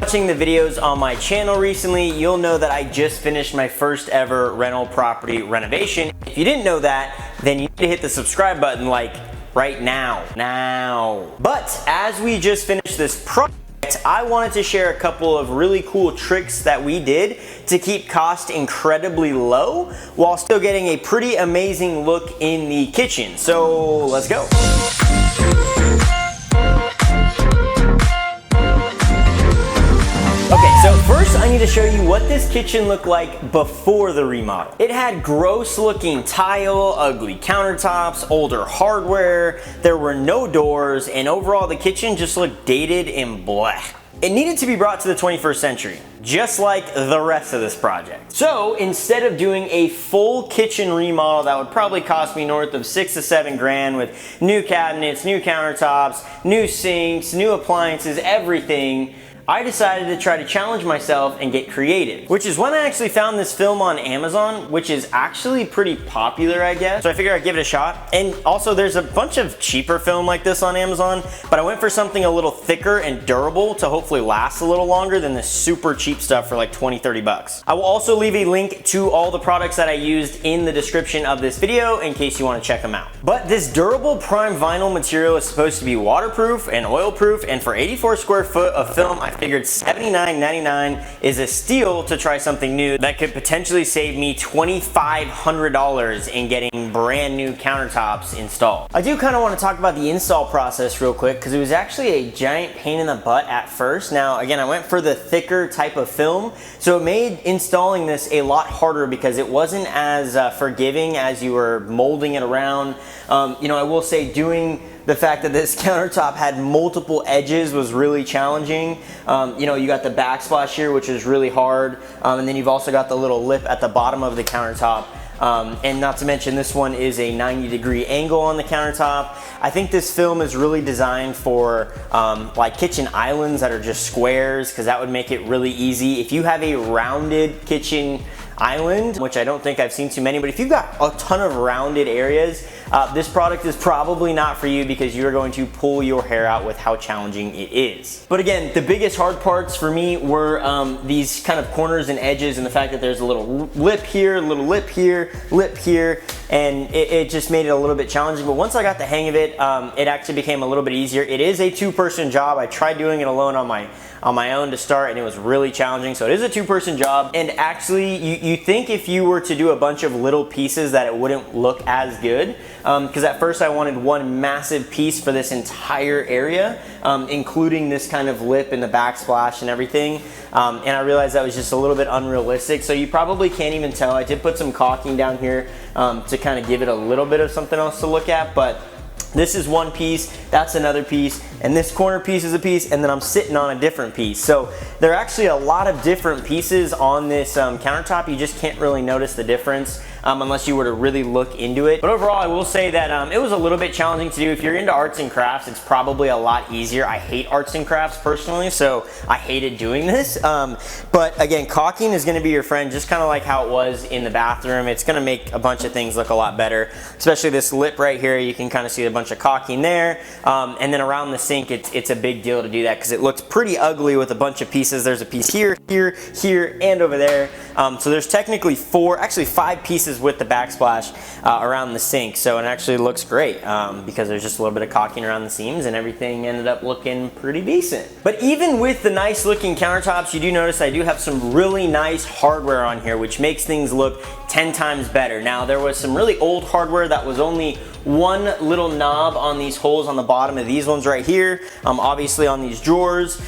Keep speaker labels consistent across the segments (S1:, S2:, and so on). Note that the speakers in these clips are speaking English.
S1: watching the videos on my channel recently, you'll know that I just finished my first ever rental property renovation. If you didn't know that, then you need to hit the subscribe button like right now. But as we just finished this project, I wanted to share a couple of really cool tricks that we did to keep costs incredibly low while still getting a pretty amazing look in the kitchen. So let's go. Okay, so first I need to show you what this kitchen looked like before the remodel. It had gross looking tile, ugly countertops, older hardware, there were no doors, and overall the kitchen just looked dated and bleh. It needed to be brought to the 21st century, just like the rest of this project. So instead of doing a full kitchen remodel that would probably cost me north of 6 to 7 grand with new cabinets, new countertops, new sinks, new appliances, everything, I decided to try to challenge myself and get creative, which is when I actually found this film on Amazon, which is actually pretty popular, I guess. So I figured I'd give it a shot. And also there's a bunch of cheaper film like this on Amazon, but I went for something a little thicker and durable to hopefully last a little longer than this super cheap stuff for like 20, 30 bucks. I will also leave a link to all the products that I used in the description of this video in case you want to check them out. But this durable prime vinyl material is supposed to be waterproof and oil-proof, and for 84 square foot of film, I figured $79.99 is a steal to try something new that could potentially save me $2,500 in getting brand new countertops installed. I do kind of want to talk about the install process real quick because it was actually a giant pain in the butt at first. Now again, I went for the thicker type of film, so it made installing this a lot harder because it wasn't as forgiving as you were molding it around. You know, I will say doing the fact that this countertop had multiple edges was really challenging. You know, you got the backsplash here, which is really hard. And then you've also got the little lip at the bottom of the countertop. And not to mention this one is a 90-degree angle on the countertop. I think this film is really designed for like kitchen islands that are just squares, because that would make it really easy. If you have a rounded kitchen island, which I don't think I've seen too many, but if you've got a ton of rounded areas, this product is probably not for you because you're going to pull your hair out with how challenging it is. But again, the biggest hard parts for me were these kind of corners and edges, and the fact that there's a little lip here, little lip here, and it just made it a little bit challenging. But once I got the hang of it, it actually became a little bit easier. It is a two-person job. I tried doing it alone on my own to start, and it was really challenging. So it is a two-person job, and actually you think if you were to do a bunch of little pieces that it wouldn't look as good, because at first I wanted one massive piece for this entire area, including this kind of lip and the backsplash and everything, and I realized that was just a little bit unrealistic. So you probably can't even tell. I did put some caulking down here to kind of give it a little bit of something else to look at, but this is one piece, that's another piece, and this corner piece is a piece, and then I'm sitting on a different piece. So there are actually a lot of different pieces on this countertop. You just can't really notice the difference unless you were to really look into it. But overall, I will say that it was a little bit challenging to do. If you're into arts and crafts, it's probably a lot easier. I hate arts and crafts personally, so I hated doing this. But again, caulking is gonna be your friend, just kind of like how it was in the bathroom. It's gonna make a bunch of things look a lot better, especially this lip right here. You can kind of see a bunch of caulking there. And then around the sink, it's a big deal to do that because it looks pretty ugly with a bunch of pieces. There's a piece here, here, and over there. So there's technically actually five pieces with the backsplash around the sink. So it actually looks great because there's just a little bit of caulking around the seams, and everything ended up looking pretty decent. But even with the nice looking countertops, you do notice I do have some really nice hardware on here, which makes things look 10 times better. Now there was some really old hardware that was only one little knob on these holes on the bottom of these ones right here, obviously on these drawers.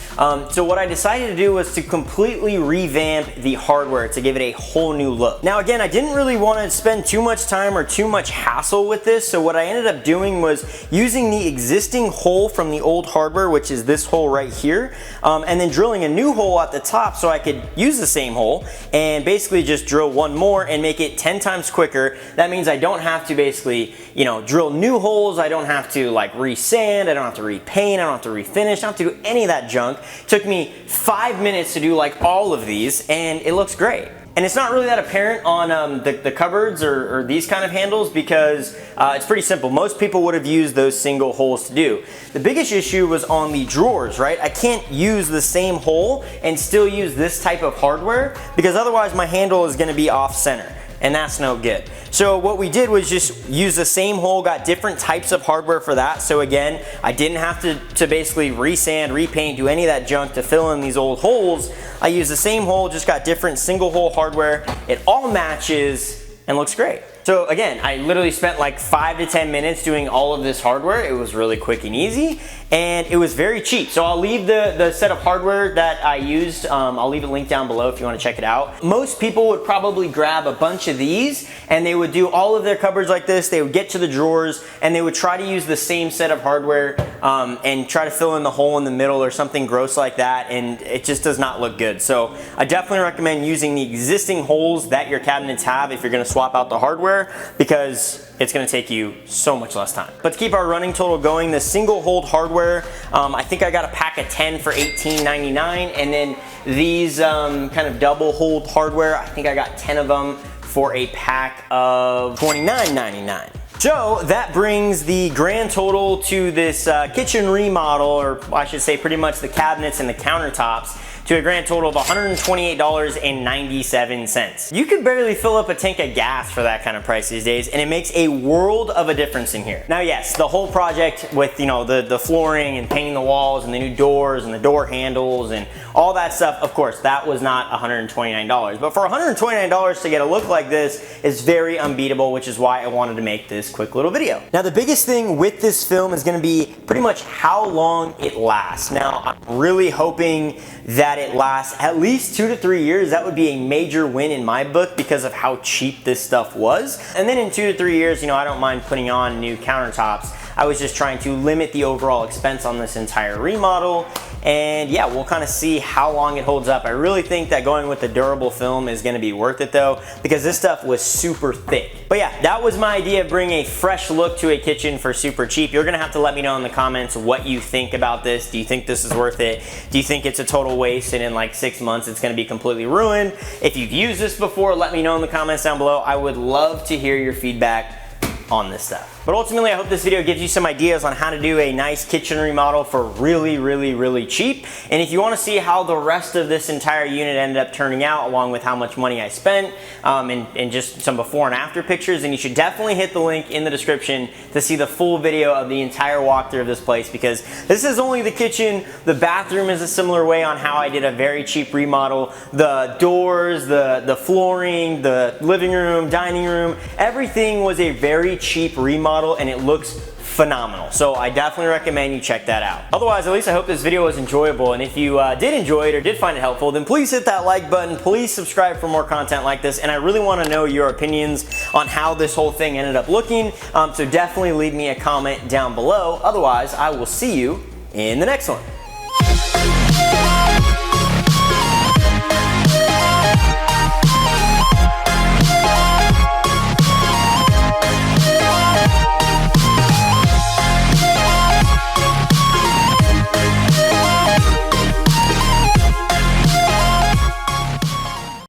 S1: So what I decided to do was to completely revamp the hardware to give it a whole new look. Now again, I didn't really want to spend too much time or too much hassle with this, so what I ended up doing was using the existing hole from the old hardware, which is this hole right here, and then drilling a new hole at the top so I could use the same hole and basically just drill one more and make it 10 times quicker. That means I don't have to basically, you know, drill new holes. I don't have to like resand, I don't have to repaint, I don't have to refinish, I don't have to do any of that junk. It took me 5 minutes to do like all of these, and it looks great. And it's not really that apparent on the cupboards or these kind of handles because it's pretty simple. Most people would have used those single holes to do. The biggest issue was on the drawers, right? I can't use the same hole and still use this type of hardware because otherwise my handle is gonna be off center, and that's no good. So what we did was just use the same hole, got different types of hardware for that. So again, I didn't have to basically resand, repaint, do any of that junk to fill in these old holes. I used the same hole, just got different single hole hardware. It all matches and looks great. So again, I literally spent like 5 to 10 minutes doing all of this hardware. It was really quick and easy, and it was very cheap. So I'll leave the set of hardware that I used, I'll leave a link down below if you wanna check it out. Most people would probably grab a bunch of these and they would do all of their cupboards like this. They would get to the drawers and they would try to use the same set of hardware and try to fill in the hole in the middle or something gross like that, and it just does not look good. So I definitely recommend using the existing holes that your cabinets have if you're gonna swap out the hardware, because it's gonna take you so much less time. But to keep our running total going, the single hold hardware, I think I got a pack of 10 for $18.99, and then these kind of double hold hardware, I think I got 10 of them for a pack of $29.99. So that brings the grand total to this kitchen remodel, or I should say pretty much the cabinets and the countertops, to a grand total of $128.97. You could barely fill up a tank of gas for that kind of price these days, and it makes a world of a difference in here. Now yes, the whole project with the flooring and painting the walls and the new doors and the door handles and all that stuff, of course, that was not $129. But for $129 to get a look like this is very unbeatable, which is why I wanted to make this quick little video. Now the biggest thing with this film is gonna be pretty much how long it lasts. Now I'm really hoping that it lasts at least 2 to 3 years. That would be a major win in my book because of how cheap this stuff was. And then in 2 to 3 years, I don't mind putting on new countertops. I was just trying to limit the overall expense on this entire remodel. And yeah, we'll kind of see how long it holds up. I really think that going with the durable film is gonna be worth it though, because this stuff was super thick. But yeah, that was my idea of bringing a fresh look to a kitchen for super cheap. You're gonna have to let me know in the comments what you think about this. Do you think this is worth it? Do you think it's a total waste and in like 6 months it's gonna be completely ruined? If you've used this before, let me know in the comments down below. I would love to hear your feedback on this stuff. But ultimately, I hope this video gives you some ideas on how to do a nice kitchen remodel for really, really, really cheap. And if you want to see how the rest of this entire unit ended up turning out, along with how much money I spent, and just some before and after pictures, then you should definitely hit the link in the description to see the full video of the entire walkthrough of this place, because this is only the kitchen. The bathroom is a similar way on how I did a very cheap remodel. The doors, the flooring, the living room, dining room, everything was a very cheap remodel, and it looks phenomenal. So I definitely recommend you check that out. Otherwise, at least I hope this video was enjoyable, and if you did enjoy it or did find it helpful, then please hit that like button, please subscribe for more content like this, and I really want to know your opinions on how this whole thing ended up looking, so definitely leave me a comment down below. Otherwise, I will see you in the next one.